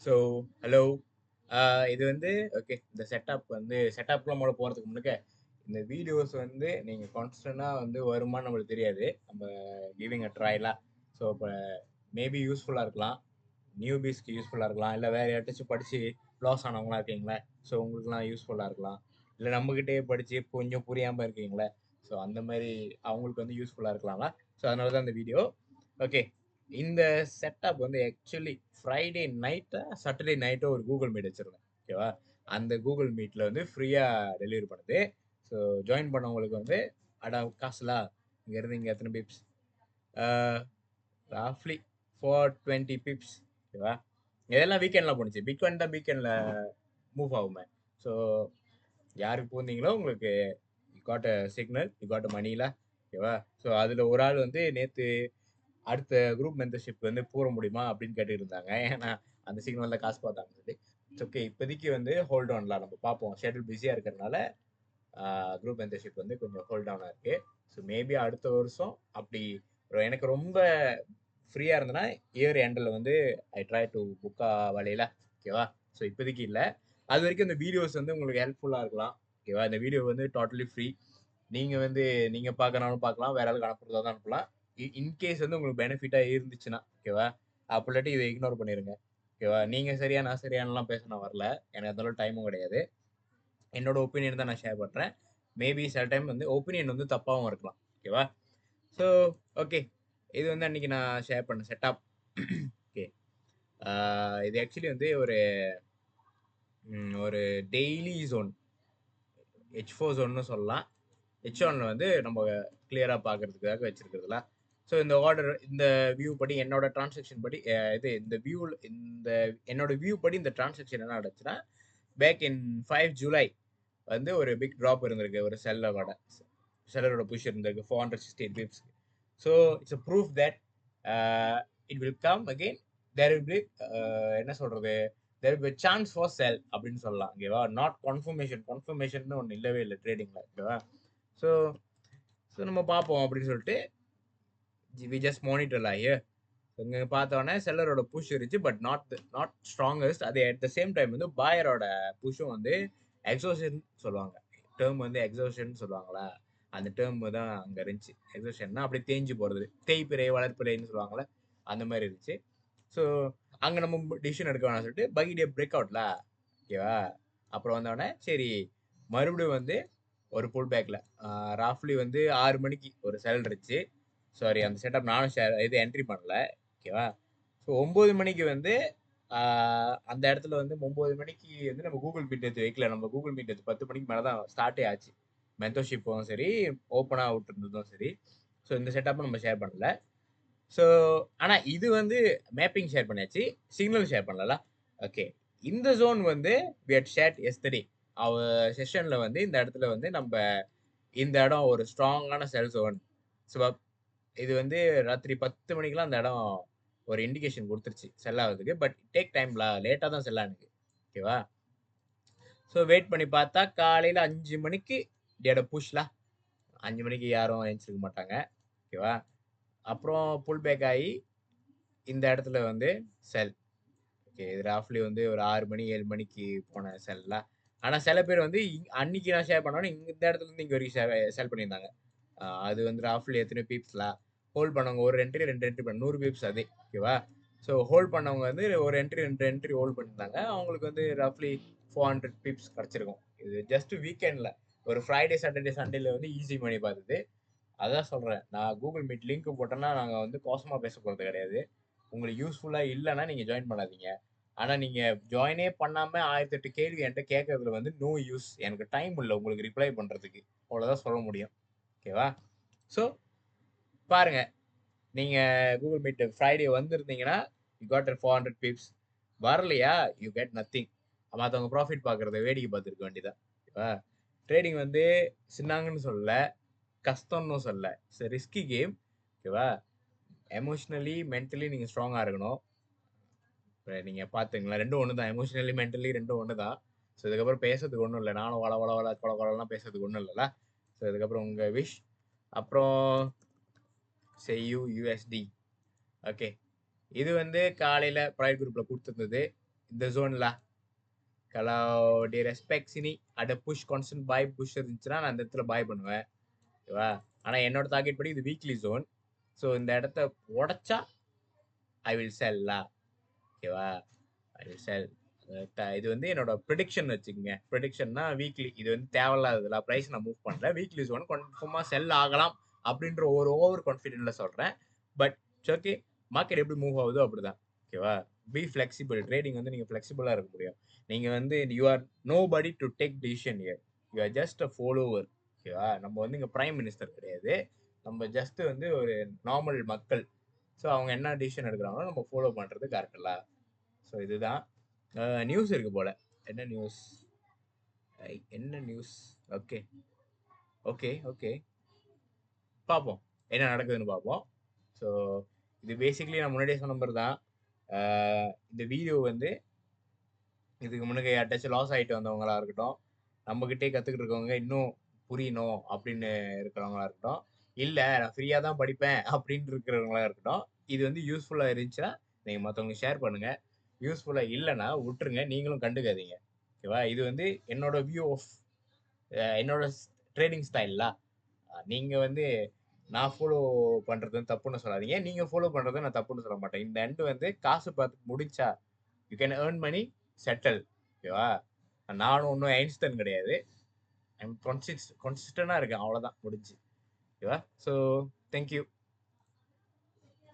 So hello. இது வந்து okay. இந்த செட்டப்லாம் மூட போகிறதுக்கு முன்னுக்க இந்த வீடியோஸ் வந்து நீங்கள் கான்ஸ்டண்டாக வந்து வருமானு நம்மளுக்கு தெரியாது. நம்ம கிவிங் அ ட்ரைலாம். ஸோ இப்போ மேபி யூஸ்ஃபுல்லாக இருக்கலாம். நியூபீஸ்க்கு யூஸ்ஃபுல்லாக இருக்கலாம். இல்லை வேறு யார்ட்டாச்சும் படித்து லாஸ் ஆனவங்களா இருக்கீங்களா? ஸோ உங்களுக்குலாம் யூஸ்ஃபுல்லாக இருக்கலாம். இல்லை நம்மக்கிட்டே படித்து கொஞ்சம் புரியாமல் இருக்கீங்களா? ஸோ அந்த மாதிரி அவங்களுக்கு வந்து யூஸ்ஃபுல்லாக இருக்கலாம்ல. ஸோ அதனால தான் இந்த வீடியோ. ஓகே. இந்த செட்டப் வந்து ஆக்சுவலி ஃப்ரைடே நைட்டா சாட்டர்டே நைட்டோ ஒரு கூகுள் மீட் வச்சிருந்தேன். ஓகேவா? அந்த கூகுள் மீட்ல வந்து ஃப்ரீயா டெலிவரி பண்ணுது. ஸோ ஜாயின் பண்ணவங்களுக்கு வந்து அட காசுலா இங்க இருந்து இங்க எத்தனை பிப்ஸ் ராஃப்லி 420 பிப்ஸ். ஓகேவா? இதெல்லாம் வீக்கெண்ட்ல போணுச்சு. பிட்காயின் தான் வீக்கெண்ட்ல மூவ் ஆகுமே. ஸோ யாருக்கு பூந்தீங்களோ உங்களுக்கு you got a signal, you got a மணிலா. ஓகேவா? ஸோ அதுல ஒரு ஆள் வந்து நேத்து அடுத்த குரூப் மெம்பர்ஷிப் வந்து போற முடியுமா அப்படின்னு கேட்டு இருந்தாங்க. ஏன்னா அந்த சிக்னல்ல காசு பார்த்தாங்க சொல்லி. ஓகே, இப்போதைக்கு வந்து ஹோல்ட் ஆன்லாம் நம்ம பார்ப்போம். ஷெட்யூல் பிஸியா இருக்கிறதுனால குரூப் மெம்பர்ஷிப் வந்து கொஞ்சம் ஹோல்ட் ஆனா இருக்கு. ஸோ மேபி அடுத்த வருஷம் அப்படி எனக்கு ரொம்ப ஃப்ரீயா இருந்தனா இயர் எண்டில் வந்து ஐ ட்ரை டு புக்கா வழியில. ஓகேவா? ஸோ இப்போதைக்கு இல்லை. அது வரைக்கும் இந்த வீடியோஸ் வந்து உங்களுக்கு ஹெல்ப்ஃபுல்லா இருக்கலாம். ஓகேவா? இந்த வீடியோ வந்து டோட்டலி ஃப்ரீ. நீங்க வந்து நீங்க பார்க்கறனாலும் பார்க்கலாம். வேற ஆளுக்கு அனுப்புறதா தான் அனுப்பலாம். இன்கேஸ் வந்து உங்களுக்கு பெனிஃபிட்டா இருந்துச்சுன்னா, ஓகேவா? அப்படி இல்லாட்டி இதை இக்னோர் பண்ணிருங்க. ஓகேவா? நீங்க சரியா, நான் சரியானலாம் பேச நான் வரல. எனக்கு அந்த அளவுக்கு டைமும் கிடையாது. என்னோட ஒப்பீனியன் தான் நான் ஷேர் பண்றேன். மேபி சில டைம் வந்து ஒப்பீனியன் வந்து தப்பாவும் இருக்கலாம். ஓகேவா? So okay. இது வந்து அன்னைக்கு நான் ஷேர் பண்ண செட்டப். ஓகே. இது ஆக்சுவலி வந்து ஒரு டெய்லி ஜோன். H4 ஜோன்னு சொல்லலாம். H1ல வந்து நம்ம கிளியரா பார்க்கறதுக்காக வச்சிருக்கிறதுல. ஸோ இந்த ஆர்டர் இந்த வியூ படி என்னோட டிரான்சாக்ஷன் படி இது இந்த வியூ இந்த என்னோட வியூ படி இந்த டிரான்சாக்ஷன் என்ன நடந்துச்சுன்னா பேக் இன் 5 ஜூலை வந்து ஒரு பிக் ட்ராப் இருந்திருக்கு ஒரு செல்லரோட புஷ் இருந்திருக்கு 468 pips. So it's a proof that it will come again. There will be என்ன சொல்றது, there will be chance for sell அப்படின்னு சொல்லலாம். ஓகேவா? நாட் கன்ஃபர்மேஷன் ஒன்று இல்லவே இல்லை ட்ரேடிங்ல. ஓகேவா? ஸோ ஸோ நம்ம பார்ப்போம் அப்படின்னு சொல்லிட்டு வி ஜஸ்ட் மானிட்டர் ஹியர். இங்க பார்த்தோன்னே செல்லரோட புஷ் இருந்துச்சு, பட் நாட் ஸ்ட்ராங்கஸ்ட். அது அட் த சேம் டைம் வந்து பாயரோட புஷும் வந்து எக்ஸோஷன் சொல்லுவாங்க. டேர்ம் வந்து எக்ஸோஷன் சொல்லுவாங்களா, அந்த டேர்ம் தான் அங்க இருந்துச்சு. எக்ஸோஷன்னா அப்படி தேஞ்சு போறது, தேய்பிறை வளர்ப்பிறைன்னு சொல்லுவாங்களே, அந்த மாதிரி இருந்துச்சு. ஸோ அங்க நம்ம டிசிஷன் எடுக்க வேணாம்னு சொல்லிட்டு பகிடிய பிரேக் அவுட்ல. ஓகேவா? அப்புறம் வந்தோடனே சரி மறுபடியும் வந்து ஒரு புல் பேக்ல ராஃப்லி வந்து 6 மணிக்கு ஒரு செல் இருந்துச்சு. சாரி, அந்த செட்டப் நானும் இது என்ட்ரி பண்ணல. ஓகேவா? ஸோ 9 மணிக்கு வந்து அந்த இடத்துல வந்து 9 மணிக்கு வந்து நம்ம கூகுள் மீட் எடுத்து வைக்கல. நம்ம கூகுள் மீட் எடுத்து 10 மணிக்கு மேலே தான் ஸ்டார்ட்டே ஆச்சு. மென்டர்ஷிப்பும் சரி, ஓப்பனாக விட்டுருந்ததும் சரி. ஸோ இந்த செட்டப்பும் நம்ம ஷேர் பண்ணல. ஸோ ஆனால் இது வந்து மேப்பிங் ஷேர் பண்ணியாச்சு, சிக்னல் ஷேர் பண்ணல. ஓகே. இந்த ஜோன் வந்து வி ஹட் ஷேர்ட் எஸ்டர்டே அவர் செஷன்ல வந்து இந்த இடத்துல வந்து நம்ம இந்த இடம் ஒரு ஸ்ட்ராங்கான செல் ஜோன். ஸோ இது வந்து ராத்திரி 10 மணிக்கெல்லாம் அந்த இடம் ஒரு இண்டிகேஷன் கொடுத்துருச்சு செல் ஆகுறதுக்கு. பட் டேக் டைம்ல லேட்டாக தான் செல் ஆனுக்கு. ஓகேவா? ஸோ வெயிட் பண்ணி பார்த்தா காலையில் 5 மணிக்கு டேட புஷ்ல. 5 மணிக்கு யாரும் எழுந்திருக்க மாட்டாங்க. ஓகேவா? அப்புறம் புல் பேக் ஆகி இந்த இடத்துல வந்து செல். ஓகே. இது ராஃப்லி வந்து ஒரு 6 மணி 7 மணிக்கு போன செல்லா. ஆனால் சில பேர் வந்து அன்னைக்கு நான் ஷேர் பண்ணோன்னே இந்த இடத்துல இருந்து இங்கே வரைக்கும் செல் பண்ணியிருந்தாங்க. அது வந்து ராஃப்லி எத்தனை பீப்ஸ்லா ஹோல்ட் பண்ணவங்க ஒரு என்ட்ரி 2 என்ட்ரி பண்ண 100 பீப்ஸ் அது. ஓகேவா? ஸோ ஹோல்ட் பண்ணவங்க வந்து ஒரு என்ட்ரி 2 என்ட்ரி ஹோல்ட் பண்ணியிருந்தாங்க. அவங்களுக்கு வந்து ரஃப்லி 400 பீப்ஸ் கிடச்சிருக்கும். இது ஜஸ்ட் வீக்கெண்டில் ஒரு ஃப்ரைடே சாட்டர்டே சண்டேல வந்து ஈஸி மணி பார்த்தது. அதான் சொல்கிறேன், நான் கூகுள் மீட் லிங்க் போட்டேன்னா நாங்கள் வந்து கோசமாக பேச போகிறது கிடையாது. உங்களுக்கு யூஸ்ஃபுல்லாக இல்லைன்னா நீங்கள் ஜாயின் பண்ணாதீங்க. ஆனால் நீங்கள் ஜாயினே பண்ணாமல் 1008 கேள்வி என்கிட்ட கேட்கறதுல வந்து நோ யூஸ். எனக்கு டைம் இல்லை உங்களுக்கு ரிப்ளை பண்ணுறதுக்கு. அவ்வளோதான் சொல்ல முடியும். ஓகேவா? ஸோ பாருங்க, நீங்க கூகுள் மீட் ஃப்ரைடே வந்திருந்தீங்கன்னா யூ காட் 400 பீப்ஸ். வரலையா யூ கெட் நத்திங். மற்றவங்க ப்ராஃபிட் பார்க்கறத வேடிக்கை பார்த்துருக்க வேண்டியதான். ஓகேவா? ட்ரேடிங் வந்து சின்னாங்கன்னு சொல்லல, கஷ்டம்னு சொல்லல. It's risky game. ஓகேவா? எமோஷனலி மென்டலி நீங்கள் ஸ்ட்ராங்காக இருக்கணும். நீங்கள் பார்த்துங்களேன், ரெண்டும் ஒன்று தான். எமோஷனலி மென்டலி ரெண்டும் ஒன்று தான். ஸோ இதுக்கப்புறம் பேசுறதுக்கு ஒன்றும் இல்லை. நானும் வள வள வள கொல கொலலாம் பேசுறதுக்கு ஒன்றும் இல்லைல்ல. ஸோ இதுக்கப்புறம் உங்கள் விஷ். அப்புறம் செய்யூ யூஎஸ்டி. ஓகே. இது வந்து காலையில் ப்ரைவேட் குரூப்பில் கொடுத்துருந்தது. இந்த ஜோன்ல kalau di respect sini ada push constant buy push இருந்துச்சுன்னா நான் அந்த இடத்துல buy பண்ணுவேன். ஓகேவா? ஆனா என்னோட டார்கெட் படி இது வீக்லி ஜோன். ஸோ இந்த இடத்த உடைச்சா ஐ வில் செல்லா. ஓகேவா? ஐ வில் செல். இது வந்து என்னோட ப்ரிடிக்ஷன் வச்சுக்கோங்க. ப்ரிடிக்ஷன்னா வீக்லி இது வந்து தேவையில்லாததுல ப்ரைஸ் நான் மூவ் பண்ணல. வீக்லி ஜோன் கன்ஃபார்மா செல் ஆகலாம் அப்படின்ற ஒரு ஓவர் கான்ஃபிடென்ட்ல சொல்றேன். பட் ஓகே, மார்க்கெட் எப்படி மூவ் ஆகுதோ அப்படிதான். ஓகேவா? B flexible. ட்ரேடிங் வந்து நீங்க ஃபிளெக்சிபிளா இருக்க முடியும். நீங்க வந்து you are nobody to take decision here. You are just a follower. ஓகேவா? நம்ம வந்து இங்க பிரைம் மினிஸ்டர் கிடையாது. நம்ம ஜஸ்ட் வந்து ஒரு நார்மல் மக்கள். ஸோ அவங்க என்ன டிசிஷன் எடுக்கிறாங்களோ நம்ம ஃபாலோ பண்றது கரெக்டா? ஸோ இதுதான். நியூஸ் இருக்கு போல. என்ன நியூஸ்? என்ன நியூஸ்? ஓகே ஓகே ஓகே, பார்ப்போம் என்ன நடக்குதுன்னு பார்ப்போம். ஸோ இது பேசிக்கலி நான் முன்னாடியே சொன்ன மாதிரி தான். இந்த வீடியோ வந்து இதுக்கு முன்னாடி யார்ட்டாச்சும் லாஸ் ஆகிட்டு வந்தவங்களா இருக்கட்டும், நம்மகிட்டே கற்றுக்கிட்டு இருக்கவங்க இன்னும் புரியணும் அப்படின்னு இருக்கிறவங்களா இருக்கட்டும், இல்லை நான் ஃப்ரீயாக தான் படிப்பேன் அப்படின்னு இருக்கிறவங்களா இருக்கட்டும், இது வந்து யூஸ்ஃபுல்லாக இருந்துச்சுன்னா நீங்கள் மற்றவங்களுக்கு ஷேர் பண்ணுங்கள். யூஸ்ஃபுல்லாக இல்லைன்னா விட்டுருங்க, நீங்களும் கண்டுக்காதீங்க. ஓகேவா? இது வந்து என்னோட வியூ ஆஃப் என்னோட ட்ரேடிங் ஸ்டைல்லா. நீங்கள் வந்து நான் ஃபாலோ பண்ணுறது தப்புன்னு சொல்லாதீங்க, நீங்கள் ஃபாலோ பண்ணுறது நான் தப்புன்னு சொல்ல மாட்டேன். இந்த எண்டு வந்து காசு பார்த்து முடிச்சா you can earn money, settle. ஓகேவா? நானும் ஒன்றும் ஐன்ஸ்டைன் கிடையாது. ஐம் கன்சிஸ்டண்டாக இருக்கேன், அவ்வளோதான் முடிஞ்சு. ஓகேவா? So thank you.